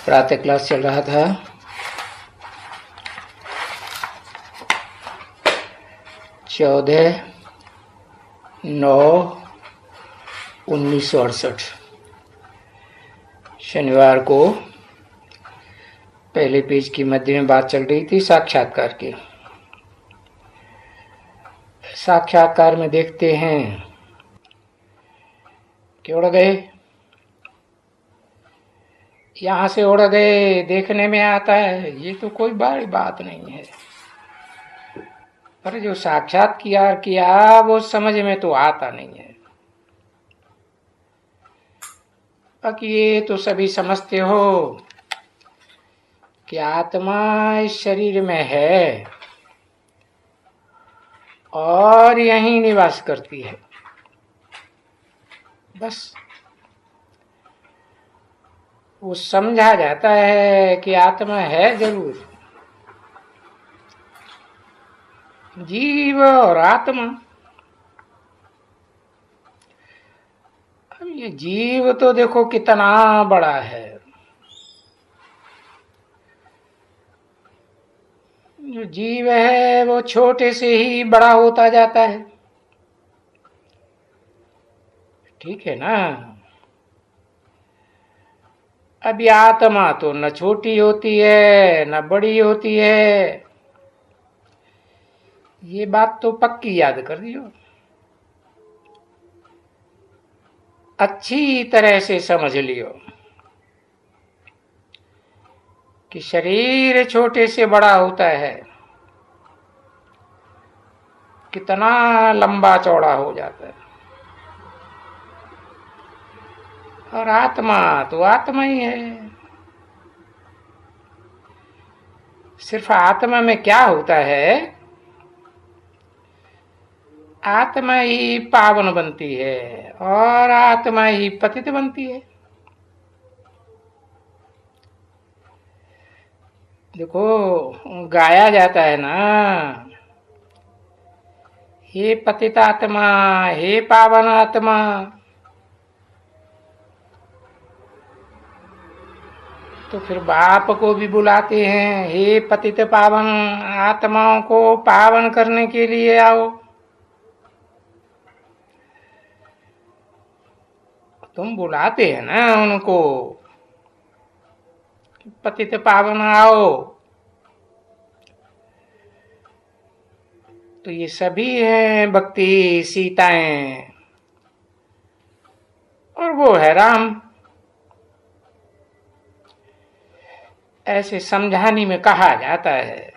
प्रातः क्लास चल रहा था। चौदह 9/1968 शनिवार को पहले पेज की मध्य में बात चल रही थी साक्षात्कार की। साक्षात्कार में देखते हैं कि उड़ गए, यहाँ से उड़ गए, देखने में आता है ये तो कोई बड़ी बात नहीं है, पर जो साक्षात्कार किया वो समझ में तो आता नहीं है। बाकी ये तो सभी समझते हो कि आत्मा इस शरीर में है और यहीं निवास करती है, बस वो समझा जाता है कि आत्मा है जरूर, जीव और आत्मा। अब ये जीव तो देखो कितना बड़ा है, जो जीव है वो छोटे से ही बड़ा होता जाता है, ठीक है ना। अब ये आत्मा तो न छोटी होती है न बड़ी होती है, ये बात तो पक्की याद कर दियो, अच्छी तरह से समझ लियो कि शरीर छोटे से बड़ा होता है, कितना लंबा चौड़ा हो जाता है, और आत्मा तो आत्मा ही है। सिर्फ आत्मा में क्या होता है, आत्मा ही पावन बनती है और आत्मा ही पतित बनती है। देखो गाया जाता है ना, हे पतित आत्मा, हे पावन आत्मा। तो फिर बाप को भी बुलाते हैं, हे पतित पावन आत्माओं को पावन करने के लिए आओ। तुम बुलाते हैं ना उनको, पतित पावन आओ, तो ये सभी हैं भक्ति सीताएं, और वो है राम। ऐसे समझाने में कहा जाता है,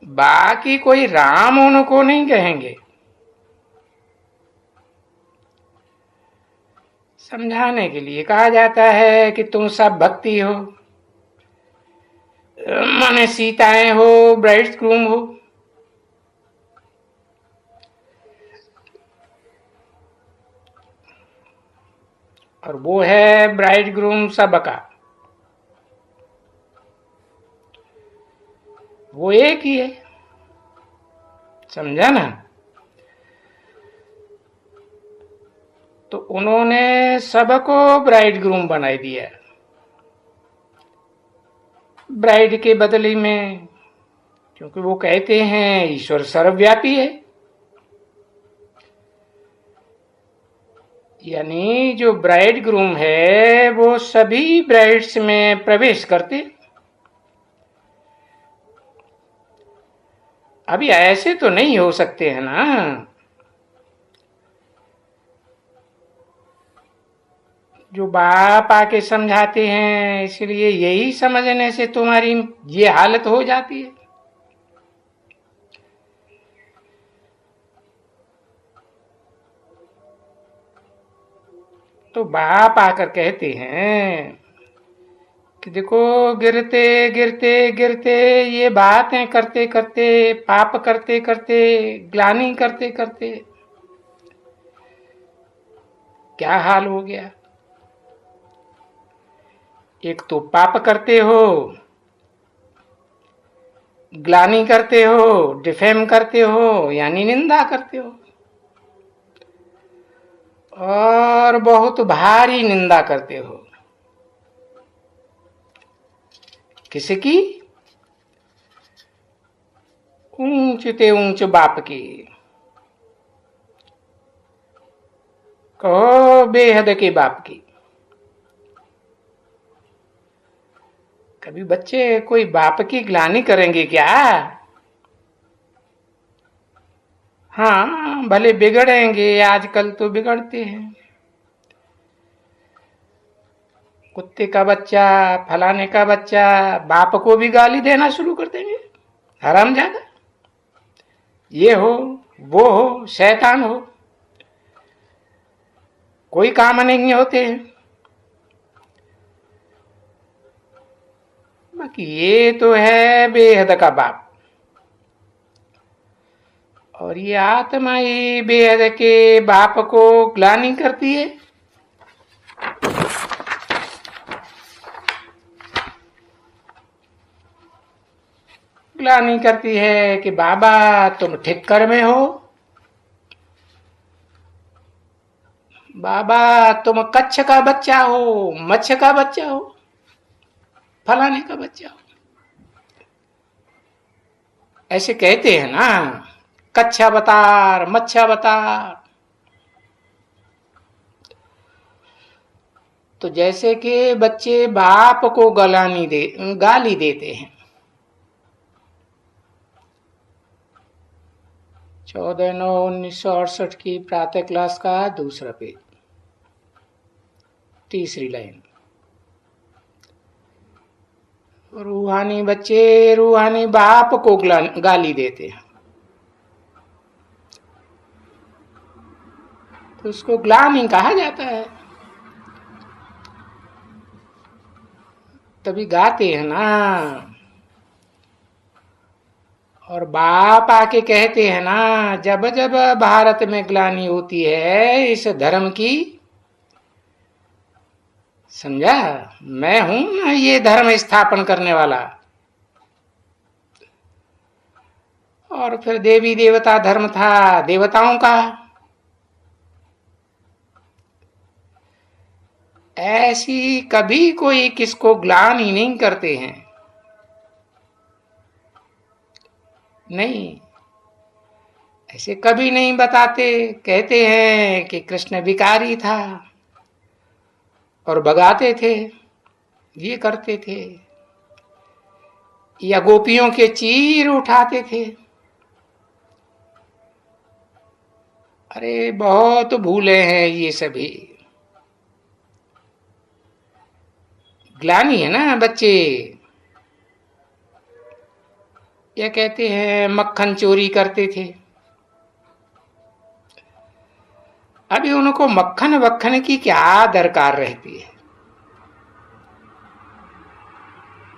बाकी कोई राम उनको नहीं कहेंगे, समझाने के लिए कहा जाता है कि तुम सब भक्ति हो, माने सीताएं हो, ब्राइड ग्रूम हो। और वो है ब्राइड ग्रूम सबका, वो एक ही है, समझा ना। तो उन्होंने सबको ब्राइड ग्रूम बना दिया, ब्राइड के बदले में, क्योंकि वो कहते हैं ईश्वर सर्वव्यापी है, यानी जो ब्राइड ग्रूम है वो सभी ब्राइड्स में प्रवेश करते। अभी ऐसे तो नहीं हो सकते हैं ना, जो बाप आके समझाते हैं, इसलिए यही समझने से तुम्हारी ये हालत हो जाती है। तो बाप आकर कहते हैं कि देखो गिरते गिरते गिरते, ये बातें करते करते, पाप करते करते, ग्लानि करते करते क्या हाल हो गया। एक तो पाप करते हो, ग्लानि करते हो, डिफेम करते हो, यानी निंदा करते हो, और बहुत भारी निंदा करते हो। किसकी? ऊंचते ऊंच बाप की। कहो बेहद के बाप की। कभी बच्चे कोई बाप की ग्लानि करेंगे क्या? हाँ, भले बिगड़ेंगे, आजकल तो बिगड़ते हैं। कुत्ते का बच्चा, फलाने का बच्चा, बाप को भी गाली देना शुरू कर देंगे। हरामजादा, ये हो, वो हो, शैतान हो, कोई काम नहीं होते हैं। बाकी ये तो है बेहद का बाप, और ये आत्मा ही बेहद के बाप को ग्लानि करती है। ग्लानि करती है कि बाबा तुम ठिक्कर में हो, बाबा तुम कच्छ का बच्चा हो, मच्छ का बच्चा हो, फलाने का बच्चा हो। ऐसे कहते हैं ना, कच्छावतार, मच्छावतार। तो जैसे कि बच्चे बाप को गाली देते हैं। 14/9/1968 की प्रातः क्लास का दूसरा पेज, तीसरी लाइन। रूहानी बच्चे रूहानी बाप को गाली देते हैं, तो उसको ग्लानि कहा जाता है। तभी गाते हैं ना, और बाप आके कहते हैं ना, जब जब भारत में ग्लानि होती है इस धर्म की, समझा, मैं हूं ना ये धर्म स्थापन करने वाला। और फिर देवी देवता धर्म था देवताओं का। ऐसी कभी कोई किसको ग्लानि नहीं करते हैं, नहीं, ऐसे कभी नहीं बताते। कहते हैं कि कृष्ण भिखारी था और भगाते थे, ये करते थे, या गोपियों के चीर उठाते थे। अरे बहुत भूले हैं ये सभी। ग्लानि है ना बच्चे। ये कहते हैं मक्खन चोरी करते थे। अभी उनको मक्खन वक्खन की क्या दरकार रहती है?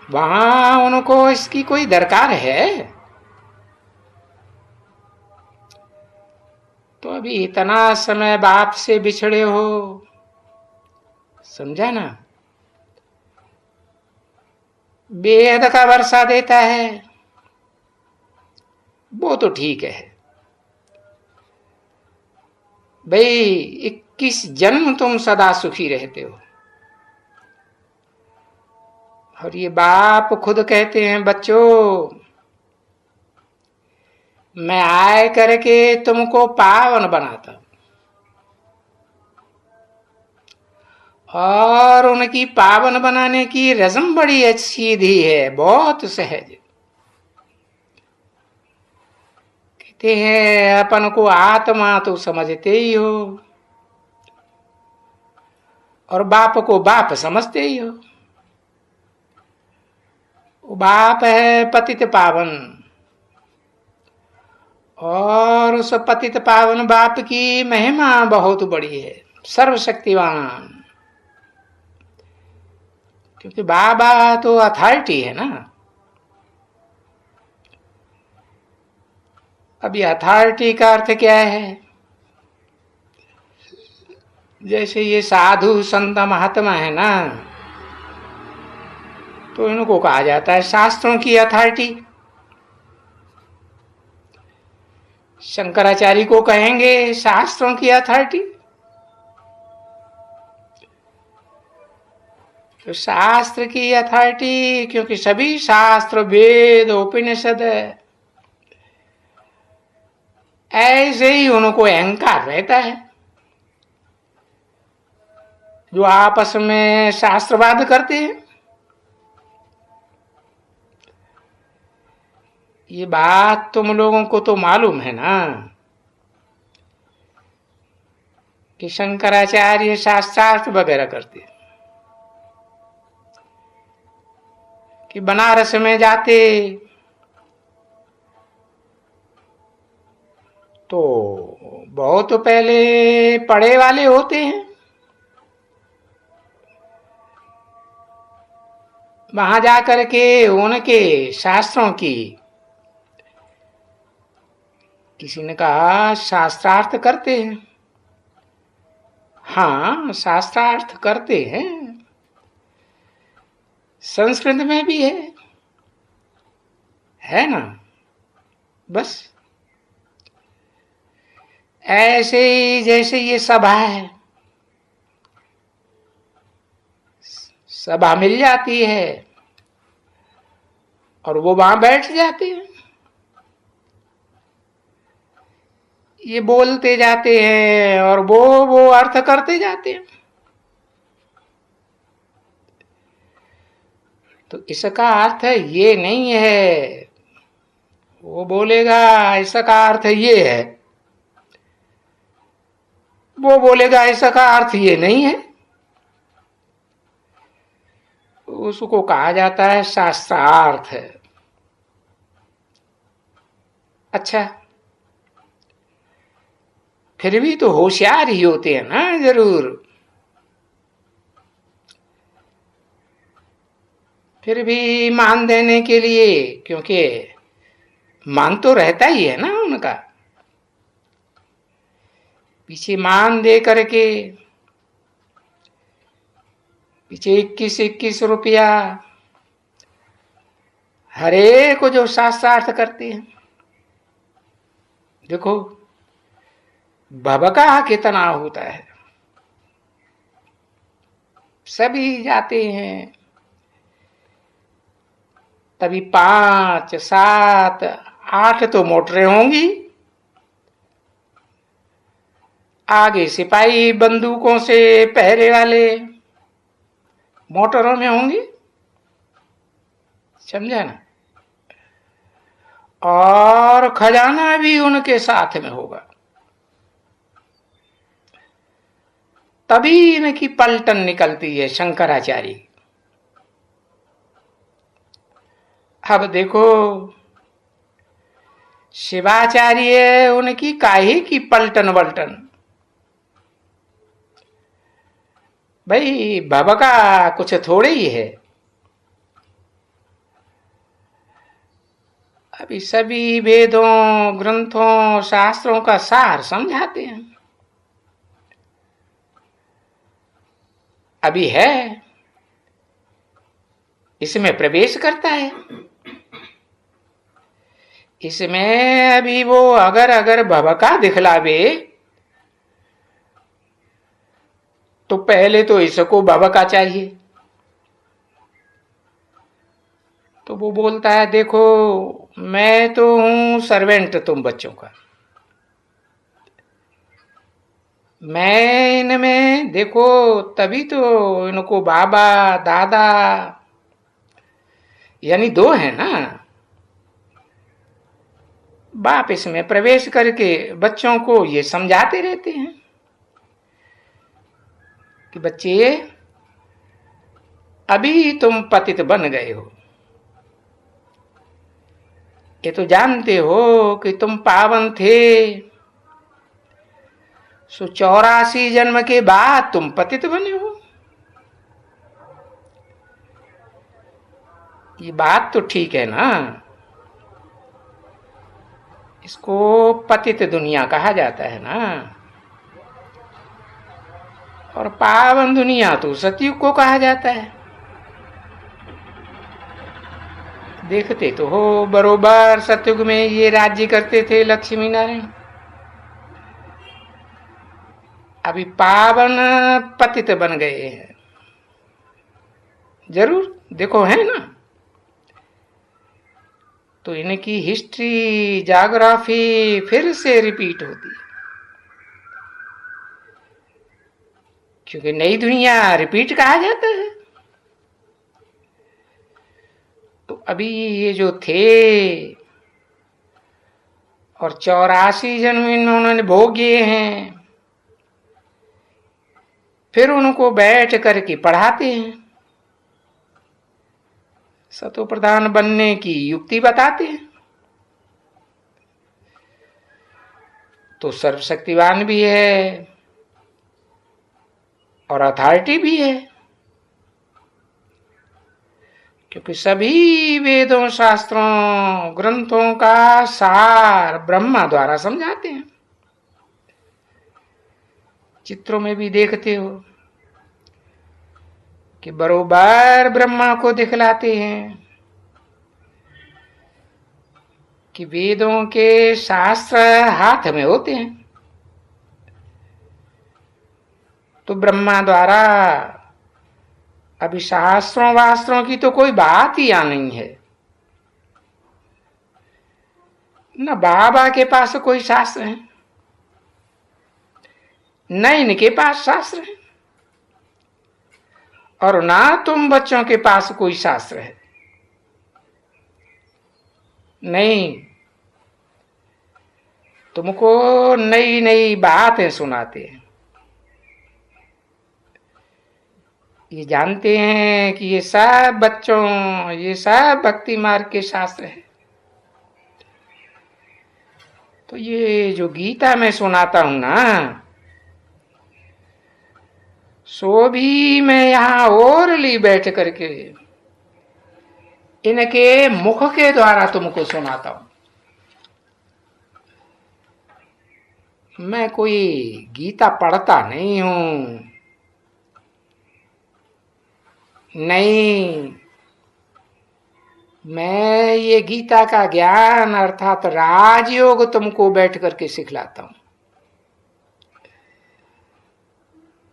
वहां उनको इसकी कोई दरकार है? तो अभी इतना समय बाप से बिछड़े हो, समझा ना। बेहद का वर्षा देता है, वो तो ठीक है भाई, 21 जन्म तुम सदा सुखी रहते हो। और ये बाप खुद कहते हैं, बच्चों मैं आए करके तुमको पावन बनाता, और उनकी पावन बनाने की रस्म बड़ी सीधी है, बहुत सहज। कहते हैं अपन को आत्मा तो समझते ही हो, और बाप को बाप समझते ही हो। वो बाप है पतित पावन, और उस पतित पावन बाप की महिमा बहुत बड़ी है, सर्वशक्तिवान। क्योंकि बाबा तो अथॉरिटी है ना। अभी अथॉरिटी का अर्थ क्या है? जैसे ये साधु संत महात्मा है ना, तो इनको कहा जाता है शास्त्रों की अथॉरिटी। शंकराचार्य को कहेंगे शास्त्रों की अथॉरिटी, तो शास्त्र की अथॉरिटी, क्योंकि सभी शास्त्र वेद उपनिषद है, ऐसे ही उनको अहंकार रहता है। जो आपस में शास्त्रवाद करते हैं, ये बात तुम लोगों को तो मालूम है ना कि शंकराचार्य शास्त्रार्थ वगैरह करते, कि बनारस में जाते तो बहुत पहले पढ़े वाले होते हैं, वहां जाकर के उनके शास्त्रों की, किसी ने कहा शास्त्रार्थ करते हैं। हाँ, शास्त्रार्थ करते हैं, संस्कृत में भी है ना। बस ऐसे ही जैसे ये सभा है, सभा मिल जाती है और वो वहां बैठ जाते हैं, ये बोलते जाते हैं और वो अर्थ करते जाते हैं। तो इसका अर्थ ये नहीं है, वो बोलेगा इसका अर्थ ये है, वो बोलेगा इसका अर्थ ये नहीं है। उसको कहा जाता है शास्त्रार्थ। अच्छा, फिर भी तो होशियार ही होते हैं ना जरूर, फिर भी मान देने के लिए, क्योंकि मान तो रहता ही है ना उनका, पीछे मान दे करके पीछे 21 रुपया हरे को जो शास्त्रार्थ करते हैं। देखो भबका कितना होता है, सभी जाते हैं, तभी 5, 7, 8 तो मोटरें होंगी, आगे सिपाही बंदूकों से पहरे वाले मोटरों में होंगी, समझा ना। और खजाना भी उनके साथ में होगा, तभी इनकी पलटन निकलती है शंकराचार्य। अब देखो शिवाचार्य, उनकी काहे की पलटन वलटन, भाई भबका कुछ थोड़े ही है। अभी सभी वेदों ग्रंथों शास्त्रों का सार समझाते हैं। अभी है, इसमें प्रवेश करता है, इसमें अभी वो अगर भबका दिखलावे तो पहले तो इसको भबका चाहिए। तो वो बोलता है देखो मैं तो हूं सर्वेंट तुम बच्चों का, मैं इनमें देखो, तभी तो इनको बाबा दादा यानी 2 है ना। बाप इसमें प्रवेश करके बच्चों को ये समझाते रहते हैं कि बच्चे अभी तुम पतित बन गए हो, ये तो जानते हो कि तुम पावन थे, 84 जन्म के बाद तुम पतित बने हो। ये बात तो ठीक है ना, इसको पतित दुनिया कहा जाता है ना, और पावन दुनिया तो सतयुग को कहा जाता है। देखते तो हो बरोबर सतयुग में ये राज्य करते थे लक्ष्मी नारायण, अभी पावन पतित बन गए हैं। जरूर देखो, है ना। तो इनकी हिस्ट्री ज्योग्राफी फिर से रिपीट होती है, क्योंकि नई दुनिया रिपीट कहा जाता है। तो अभी ये जो थे और 84 जन्म इन्होंने भोगे हैं, फिर उनको बैठ करके पढ़ाते हैं, सतो प्रधान बनने की युक्ति बताते हैं। तो सर्वशक्तिवान भी है और अथॉरिटी भी है, क्योंकि सभी वेदों, शास्त्रों, ग्रंथों का सार ब्रह्मा द्वारा समझाते हैं। चित्रों में भी देखते हो कि बरोबर ब्रह्मा को दिखलाते हैं कि वेदों के शास्त्र हाथ में होते हैं। तो ब्रह्मा द्वारा अभी शास्त्रों वास्त्रों की तो कोई बात ही आ नहीं है। न बाबा के पास कोई शास्त्र है, न इनके पास शास्त्र है, और ना तुम बच्चों के पास कोई शास्त्र है। नहीं, तुमको नई नई बातें सुनाते हैं। ये जानते हैं कि ये सब बच्चों, ये सब भक्ति मार्ग के शास्त्र है। तो ये जो गीता मैं सुनाता हूं ना, सो भी मैं यहां ओरली बैठ करके इनके मुख के द्वारा तुमको सुनाता हूं। मैं कोई गीता पढ़ता नहीं हूं, नहीं, मैं ये गीता का ज्ञान अर्थात राजयोग तुमको बैठ करके सिखलाता हूं,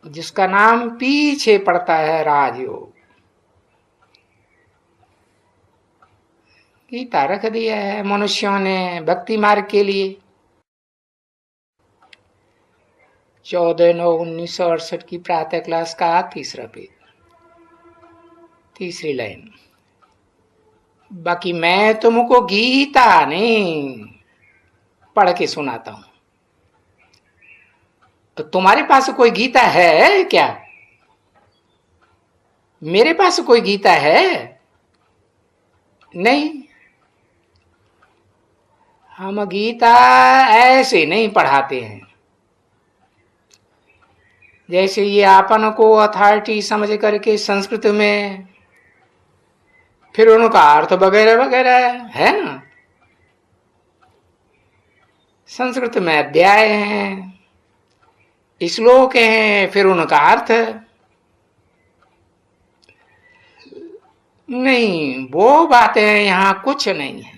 जिसका नाम पीछे पड़ता है राजयोग। गीता रख दिया है मनुष्यों ने भक्ति मार्ग के लिए। 14/9/1968 की प्रातः क्लास का तीसरा पेज, तीसरी लाइन। बाकी मैं तुमको गीता नहीं पढ़ के सुनाता हूं। तो तुम्हारे पास कोई गीता है क्या? मेरे पास कोई गीता है? नहीं, हम गीता ऐसे नहीं पढ़ाते हैं जैसे ये आपन को अथॉरिटी समझ करके संस्कृत में फिर उनका अर्थ वगैरह वगैरह है ना। संस्कृत में अध्याय हैं, श्लोक हैं, फिर उनका अर्थ। नहीं, वो बातें यहां कुछ नहीं है।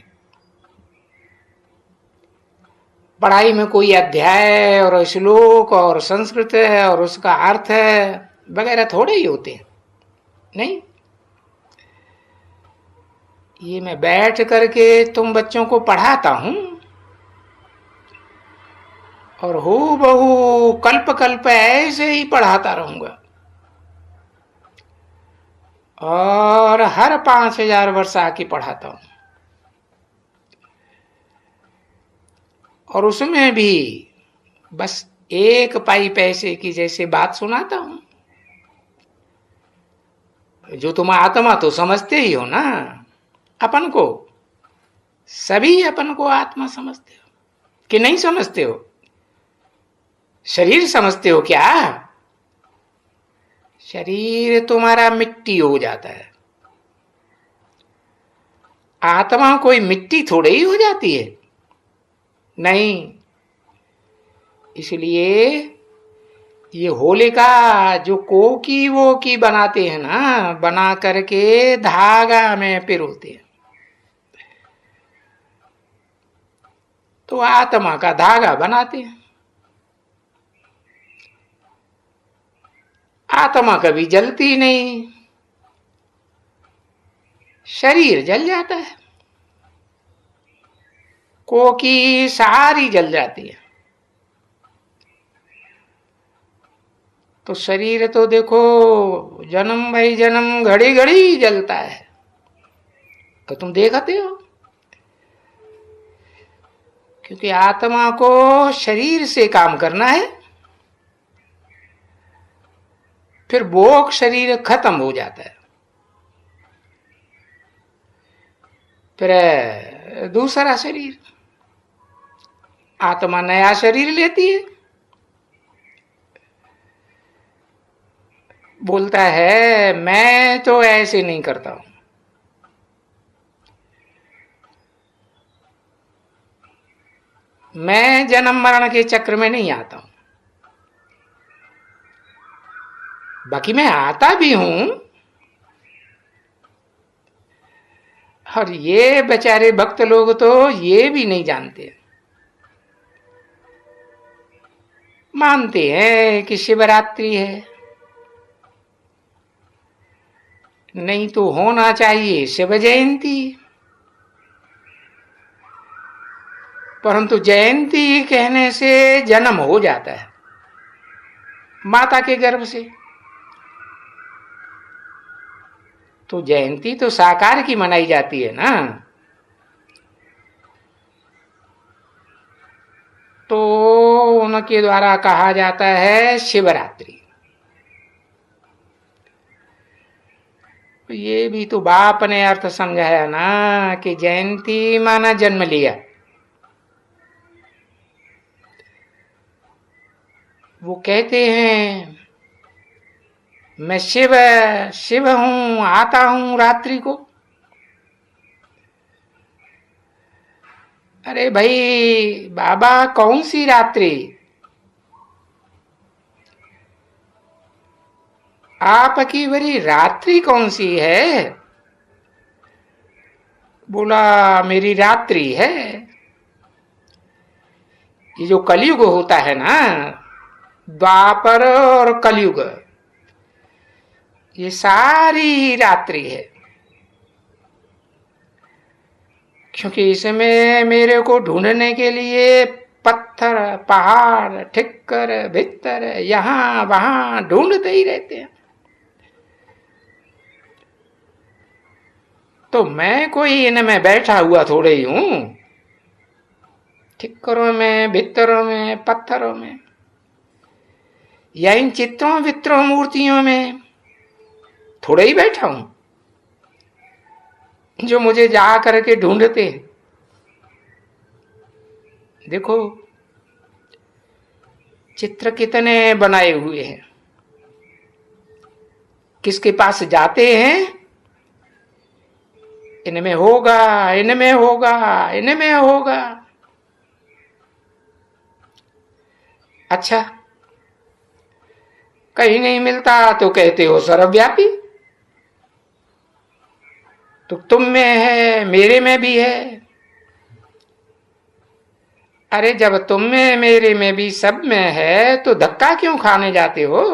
पढ़ाई में कोई अध्याय और श्लोक और संस्कृत है और उसका अर्थ है वगैरह थोड़े ही होते हैं। नहीं, ये मैं बैठ करके तुम बच्चों को पढ़ाता हूं और हूबहू कल्प कल्प ऐसे ही पढ़ाता रहूंगा, और हर 5000 वर्ष आके पढ़ाता हूं। और उसमें भी बस 1 पाई पैसे की जैसे बात सुनाता हूं। जो तुम आत्मा तो समझते ही हो ना, अपन को, सभी अपन को आत्मा समझते हो कि नहीं समझते हो? शरीर समझते हो क्या? शरीर तुम्हारा मिट्टी हो जाता है, आत्मा कोई मिट्टी थोड़ी ही हो जाती है। नहीं, इसलिए ये होलिका जो कोकी वो की बनाते हैं ना, बना करके धागा में पिरोते हैं, तो आत्मा का धागा बनाते हैं। आत्मा कभी जलती नहीं, शरीर जल जाता है, कोकी सारी जल जाती है। तो शरीर तो देखो जन्म भाई जन्म घड़ी घड़ी जलता है, तो तुम देखते हो। क्योंकि आत्मा को शरीर से काम करना है, फिर वो शरीर खत्म हो जाता है, फिर दूसरा शरीर, आत्मा नया शरीर लेती है। बोलता है मैं तो ऐसे नहीं करता हूं, मैं जन्म मरण के चक्र में नहीं आता हूं। बाकी मैं आता भी हूं, और ये बेचारे भक्त लोग तो ये भी नहीं जानते। मानते हैं कि शिवरात्रि है, नहीं तो होना चाहिए शिव जयंती, परंतु जयंती कहने से जन्म हो जाता है माता के गर्भ से। तो जयंती तो साकार की मनाई जाती है ना, तो उनके द्वारा कहा जाता है शिवरात्रि। ये भी तो बाप ने अर्थ समझाया ना कि जयंती माना जन्म लिया। वो कहते हैं मैं शिव शिव हूं, आता हूं रात्रि को। अरे भाई बाबा कौन सी रात्रि, आपकी बड़ी रात्रि कौन सी है? बोला मेरी रात्रि है, ये जो कलयुग होता है ना, द्वापर और कलयुग, ये सारी रात्रि है। क्योंकि इसमें मेरे को ढूंढने के लिए पत्थर पहाड़ ठिक्कर भित्तर यहां वहां ढूंढते ही रहते हैं। तो मैं कोई इनमें बैठा हुआ थोड़े ही हूं, ठिक्करों में भित्तरों में पत्थरों में, या इन चित्रों वित्रों मूर्तियों में थोड़े ही बैठा हूं जो मुझे जा करके ढूंढते। देखो चित्र कितने बनाए हुए हैं, किसके पास जाते हैं, इनमें होगा इनमें होगा इनमें होगा। अच्छा कहीं नहीं मिलता तो कहते हो सर्वव्यापी, तो तुम में है मेरे में भी है। अरे जब तुम में मेरे में भी सब में है तो धक्का क्यों खाने जाते हो?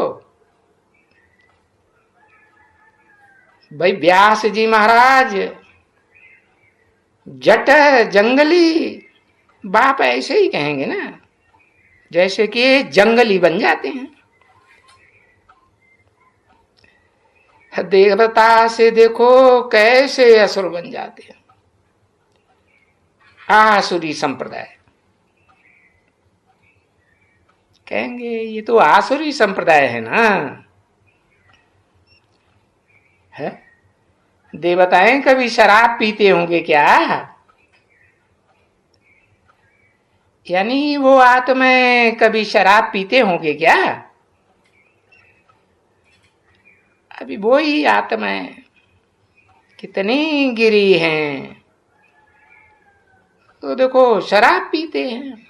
भाई व्यास जी महाराज जट जंगली, बाप ऐसे ही कहेंगे ना, जैसे कि जंगली बन जाते हैं। देवता से देखो कैसे असुर बन जाते हैं, आसुरी संप्रदाय। कहेंगे ये तो आसुरी संप्रदाय है ना, है? देवताएं कभी शराब पीते होंगे क्या? यानी वो आत्माएं कभी शराब पीते होंगे क्या? अभी वो ही आत्माएं कितनी गिरी हैं, तो देखो शराब पीते हैं,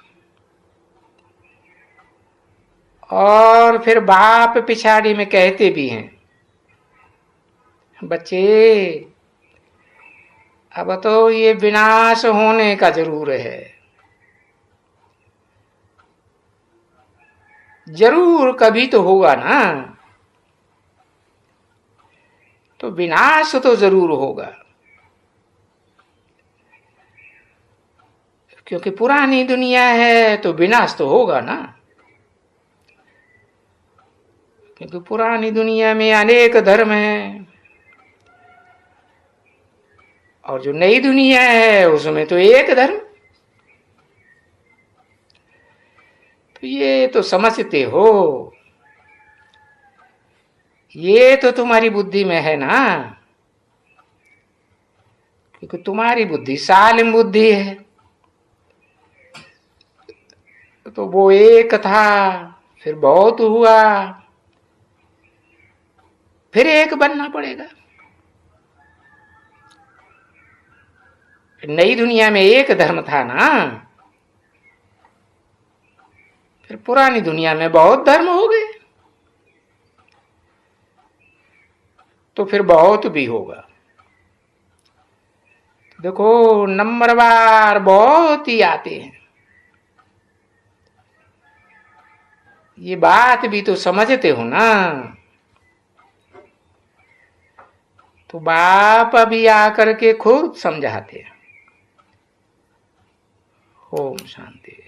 और फिर बाप पिछाड़ी में कहते भी हैं बच्चे अब तो ये विनाश होने का जरूर है, जरूर कभी तो होगा ना, तो विनाश तो जरूर होगा। क्योंकि पुरानी दुनिया है तो विनाश तो होगा ना, क्योंकि पुरानी दुनिया में अनेक धर्म हैं और जो नई दुनिया है उसमें तो एक धर्म। तो ये तो समझते हो, ये तो तुम्हारी बुद्धि में है ना, क्योंकि तुम्हारी बुद्धि सालिम बुद्धि है। तो वो एक था, फिर बहुत हुआ, फिर एक बनना पड़ेगा। नई दुनिया में एक धर्म था ना, फिर पुरानी दुनिया में बहुत धर्म हो गए, तो फिर बहुत भी होगा। देखो नंबरवार बहुत ही आते हैं, ये बात भी तो समझते हो ना। तो बाप अभी आकर के खुद समझाते हैं। ओम शांति।